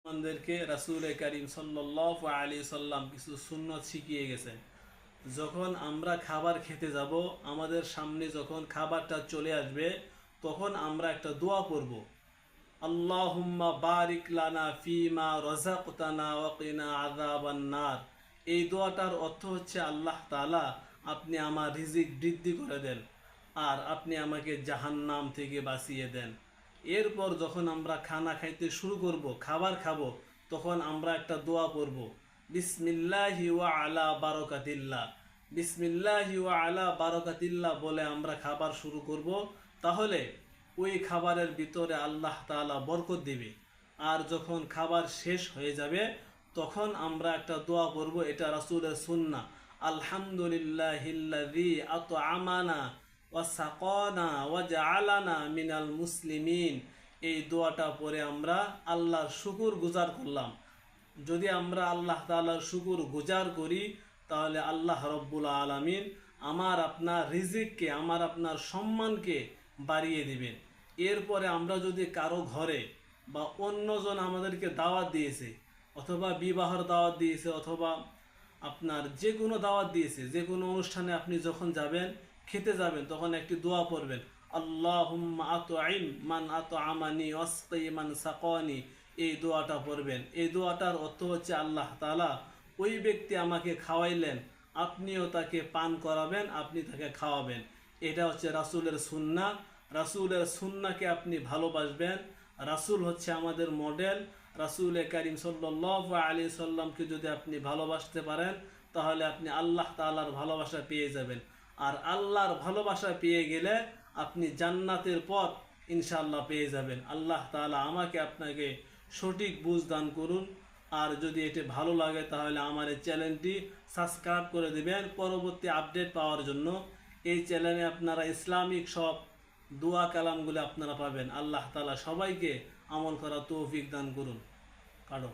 আমাদেরকে রাসূল করিম সাল্লাল্লাহু আলাইহি সাল্লাম কিছু সুন্নত শিখিয়ে গেছেন। যখন আমরা খাবার খেতে যাব, আমাদের সামনে যখন খাবারটা চলে আসবে, তখন আমরা একটা দোয়া করব, আল্লাহুম্মা বারিক লানা ফিমা রাযাকতানা ওয়া কিনা আযাবান নার। এই দোয়াটার অর্থ হচ্ছে, আল্লাহ তাআলা আপনি আমার রিজিক বৃদ্ধি করে দেন আর আপনি আমাকে জাহান্নাম থেকে বাঁচিয়ে দেন। এরপর যখন আমরা খানা খাইতে শুরু করব, খাবার খাবো, তখন আমরা একটা দোয়া পড়ব, বিসমিল্লাহি ওয়া আলা বারাকাতিল্লাহ। বিসমিল্লাহি ওয়া আলা বারাকাতিল্লাহ বলে আমরা খাবার শুরু করব। তাহলে ওই খাবারের ভিতরে আল্লাহ তাআলা বরকত দিবে। আর যখন খাবার শেষ হয়ে যাবে, তখন আমরা একটা দোয়া করব, এটা রাসূলের সুন্নাহ, আলহামদুলিল্লাহিল্লাযী আত'আমানা ওয়া সাকানা ওয়া জাআলানা মিনাল মুসলিমিন। এই দোয়াটা পরে আমরা আল্লাহর শুকর গুজার করলাম। যদি আমরা আল্লাহ তাআলার শুকর গুজার করি, তাহলে আল্লাহ রব্বুল আলামিন আমার আপনার রিজিককে, আমার আপনার সম্মানকে বাড়িয়ে দিবেন। এরপরে আমরা যদি কারো ঘরে বা অন্যজন আমাদেরকে দাওয়াত দিয়েছে, অথবা বিবাহর দাওয়াত দিয়েছে, অথবা আপনার যে কোনো দাওয়াত দিয়েছে, যে কোনো অনুষ্ঠানে আপনি যখন যাবেন, খেতে যাবেন, তখন একটি দোয়া পড়বেন, আল্লাহুম্মা আত'ইম মান আত'আমানি ওয়াসকি মান সাকানি। এই দোয়াটা পড়বেন। এই দোয়াটার অর্থ হচ্ছে, আল্লাহ তাআলা ওই ব্যক্তি আমাকে খাওয়াইলেন, আপনিও তাকে পান করাবেন, আপনি তাকে খাওয়াবেন। এটা হচ্ছে রাসূলের সুন্নাহ। রাসূলের সুন্নাহকে আপনি ভালোবাসবেন। রাসূল হচ্ছে আমাদের মডেল। রাসূল করিম সাল্লাল্লাহু আলাইহি সাল্লামকে যদি আপনি ভালোবাসতে পারেন, তাহলে আপনি আল্লাহ তাআলার ভালোবাসা পেয়ে যাবেন। আর আল্লাহর ভালোবাসা পেয়ে গেলে আপনি জান্নাতের পথ ইনশাআল্লাহ পেয়ে যাবেন। আল্লাহ তাআলা আমাকে আপনাকে সঠিক বুঝ দান করুন। আর যদি এটি ভালো লাগে, তাহলে আমার এই চ্যানেলটি সাবস্ক্রাইব করে দেবেন পরবর্তী আপডেট পাওয়ার জন্য। এই চ্যানেলে আপনারা ইসলামিক সব দোয়া কালামগুলো আপনারা পাবেন। আল্লাহ তাআলা সবাইকে আমল করা তৌফিক দান করুন। কাটো।